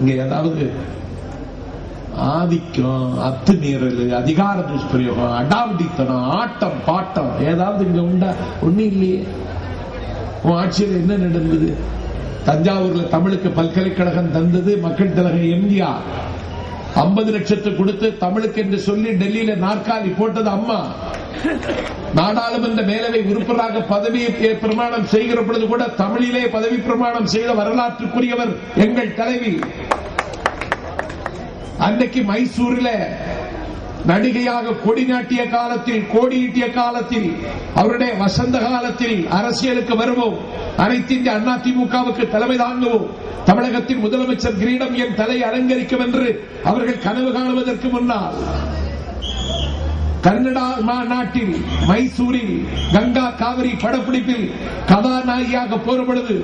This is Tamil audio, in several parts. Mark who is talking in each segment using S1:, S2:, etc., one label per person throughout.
S1: இங்க ஏதாவது ஆதிக்கம், அத்துமீறல், அதிகார துஷ்பிரயோகம், அடாவடித்தனம், ஆட்டம் பாட்டம் ஏதாவது இங்க உண்டா? ஒண்ணு இல்லையே. உன் ஆட்சியில் என்ன நடந்தது? தஞ்சாவூர்ல தமிழுக்கு பல்கலைக்கழகம் தந்தது மக்கள் தலைவர் எம்ஜிஆர். 50 லட்சத்தை கொடுத்து தமிழுக்கு என்று சொல்லி டெல்லியில நாற்காலி போட்டது அம்மா. நாடாளுமன்ற மேலவை உறுப்பினராக பதவி பிரமாணம் செய்கிற பொழுது கூட தமிழிலே பதவி பிரமாணம் செய்த வரலாற்றுக்குரியவர் எங்கள் தலைவி. அன்னைக்கு மைசூரில் நடிகையாக கொடி நாட்டிய காலத்தில், கோடியிட்டிய காலத்தில், அவருடைய வசந்த காலத்தில் அரசியலுக்கு வருவோம், அனைத்து இந்திய அண்ணா திமுகவுக்கு தலைமை தாங்குவோம், தமிழகத்தின் முதலமைச்சர் கிரீடம் என் தலை அலங்கரிக்கும் என்று அவர்கள் கனவு காணுவதற்கு முன்னால் கர்நாடகா நாட்டில் மைசூரில் கங்கா காவிரி படப்பிடிப்பில் கதாநாயகியாக போற பொழுது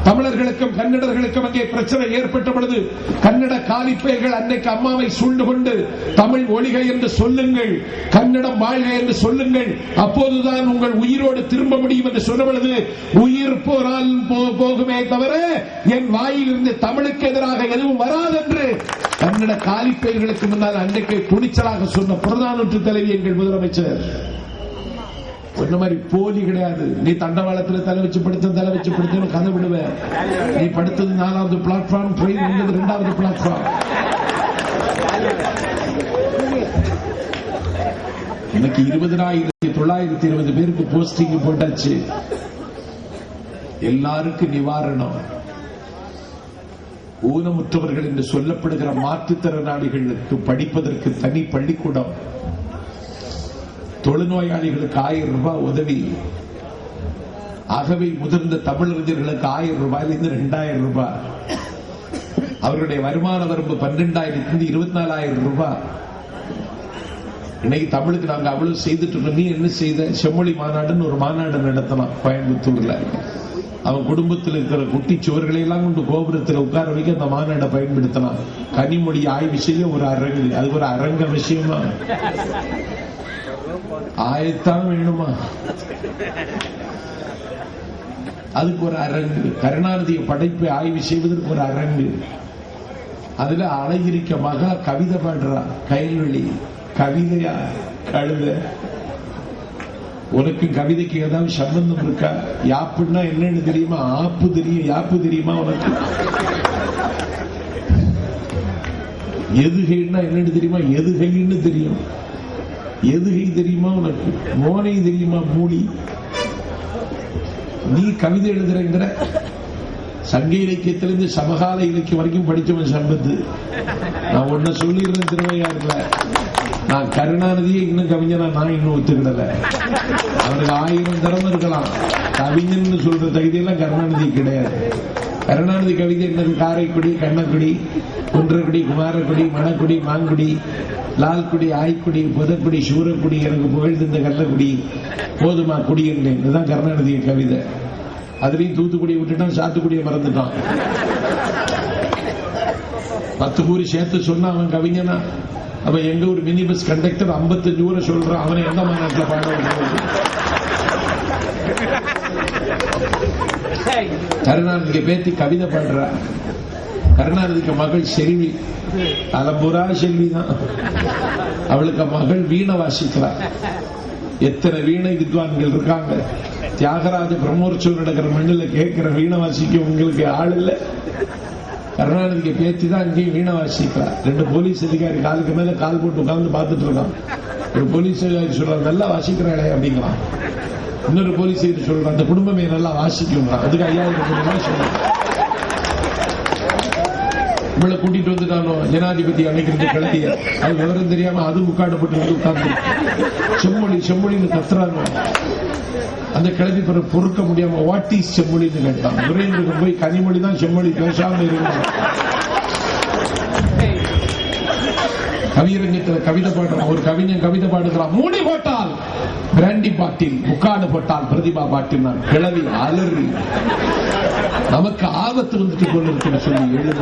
S1: தமிழர்களுக்கும் கன்னடர்களுக்கும் அங்கே பிரச்சனை ஏற்பட்ட பொழுது கன்னட காலிப்பெயர்கள் அன்னைக்கு அம்மாவை சூழ்ந்து கொண்டு தமிழ் ஒழிக என்று சொல்லுங்கள், கன்னடம் வாழ்க என்று சொல்லுங்கள், அப்போதுதான் உங்கள் உயிரோடு திரும்ப முடியும் என்று சொன்ன பொழுது உயிர் போரால் போகுமே தவிர என் வாயில் இருந்து தமிழுக்கு எதிராக எதுவும் வராது என்று கன்னட காலிப்பெயர்களுக்கு முன்னால் அன்றைக்கு துணிச்சலாக சொன்ன புறநானூற்று தலைவி எங்கள் முதலமைச்சர். ஒன்ன மாதிரி போலி கிடையாது. நீ தண்டவாளத்தில் தலை வச்சு படுத்த கதை விடுவேன். நீ படுத்தது 4வது பிளாட்ஃபார்ம், ட்ரெயின் வந்தது 2வது பிளாட்ஃபார்ம். இன்னைக்கு 20,920 பேருக்கு போஸ்டிங் போட்டாச்சு. எல்லாருக்கும் நிவாரணம். ஊனமுற்றவர்கள் என்று சொல்லப்படுகிற மாற்றுத்திறனாளிகளுக்கு படிப்பதற்கு தனி பள்ளிக்கூடம், தொழுநோயாளிகளுக்கு 1000 ரூபாய் உதவி, ஆகவே முதிர்ந்த தமிழறிஞர்களுக்கு 1000 ரூபாயிலிருந்து 2000 ரூபாய், அவர்களுடைய வருமான வரம்பு 12,000 24,000 ரூபாய். இன்னைக்கு தமிழுக்கு நாங்க அவ்வளவு செய்துட்டு இருக்கோம். நீ என்ன செய்த? செம்மொழி மாநாடுன்னு ஒரு மாநாடு நடத்தலாம் கோயம்புத்தூர்ல. அவன் குடும்பத்தில் இருக்கிற குட்டி சுவர்களை எல்லாம் கொண்டு கோபுரத்தில் உட்கார வைக்க அந்த மாநாட்டை பயன்படுத்தலாம். கனிமொழி ஆய்வு செய்ய ஒரு அரங்கு, அது ஒரு அரங்க விஷயமா? ஆயத்தான் வேணுமா? அதுக்கு ஒரு அரங்கு. கருணாநிதிய படைப்பை ஆய்வு செய்வதற்கு ஒரு அரங்கு. அதுல அழகிரிக்க மகா கவிதை பாடுறா. கைல்வெளி கவிதையா? கழுத. உனக்கு கவிதைக்கு ஏதாவது சம்பந்தம் இருக்கா? யாப்புன்னா என்னன்னு தெரியுமா? ஆப்பு தெரியும். யாப்பு தெரியுமா உனக்கு? எதுகைன்னா என்னன்னு தெரியுமா? எதுகைன்னு தெரியும். எதுகை தெரியுமா உனக்கு? மோனை தெரியுமா? மூடி. நீ கவிதை எழுதுறங்கிற? சங்க இலக்கியத்திலிருந்து சமகால இலக்கியம் வரைக்கும் படிச்சவன் சம்பத்து. நான் ஒன்ன சொல்லிடுறேன் திருவையாறுல, நான் கருணாநிதியை இன்னும் கவிஞனா நான் இன்னும் ஒத்துக்கிடல. அவனுக்கு 1000 திறமை இருக்கலாம், கவிஞன் சொல்ற தகுதியெல்லாம் கருணாநிதி கிடையாது. கருணாநிதி கவிதை என்னது? காரைக்குடி, கண்ணக்குடி, குன்றக்குடி, குமாரக்குடி, மணக்குடி, மாங்குடி, லால்குடி, ஆய்க்குடி, புதக்குடி, சூரக்குடி, எனக்கு புகழ்ந்த கள்ளக்குடி, போதுமா குடி என்றேன். இதுதான் கருணாநிதி கவிதை. அதுலயும் தூத்துக்குடியை விட்டுட்டான், சாத்துக்குடியை மறந்துட்டான். 10 ஊரி சேர்த்து சொன்னா அவன் கவிஞனா? அவன் எங்க ஒரு மினி பஸ் கண்டக்டர் 55 ஊரை சொல்றான். அவனை எந்த மாநாட்டில் பாட வைக்கிறது? கருணாநிதிக்கு பேத்தி கவிதை பாடுற. கருணாநிதிக்கு மகள் செல்வி, அலம்புரா செல்வி தான். அவளுக்கு மகள் வீணை வாசிக்கிறார். எத்தனை வீணை வித்வான்கள் இருக்காங்க. தியாகராஜ பிரம்மோற்சவம் நடக்கிற மண்ணில் கேட்கிற வீணை வாசிக்க உங்களுக்கு ஆள் இல்லை. கருணாநிதிக்கு பேச்சு தான் அங்கேயும் வீணை வாசிக்கிறார். 2 போலீஸ் அதிகாரி காலுக்கு மேல கால் போட்டு உட்கார்ந்து பார்த்துட்டு இருக்கான். ஒரு போலீஸ் அதிகாரி சொல்றான், நல்லா வாசிக்கிறாளே அப்படிங்கிறான். இன்னொரு போலீஸ் அதிகாரி சொல்றான், அந்த குடும்பமே நல்லா வாசிக்கும். அதுக்கு 5000 ரூபாய் சொல்றான். இவளை கூட்டிட்டு வந்துட்டானோ ஜனாதிபதி அணைக்கிறது கிளம்பிய, அது விவரம் தெரியாம அது முக்காடுபட்டு வந்து உட்கார்ந்து செம்மொழின்னு கத்துறாங்க. அந்த கிளம்பி பிறகு பொறுக்க முடியாம வாட் இஸ் செம்மொழின்னு கேட்டான். துரையனுக்கு போய் கனிமொழி தான் செம்மொழி, பேசாம இருந்தான். கவியரங்கத்தில் கவிதை பாடுறான். ஒரு கவிஞன் கவிதை பாடுகிறான். மூடி போட்டால் பிராண்டி பாட்டில், முக்காடு போட்டால் பிரதிபா பாட்டில். நான் கிளவி அலறி நமக்கு ஆபத்து வந்துட்டு கொண்டிருக்குன்னு சொல்லி எழுத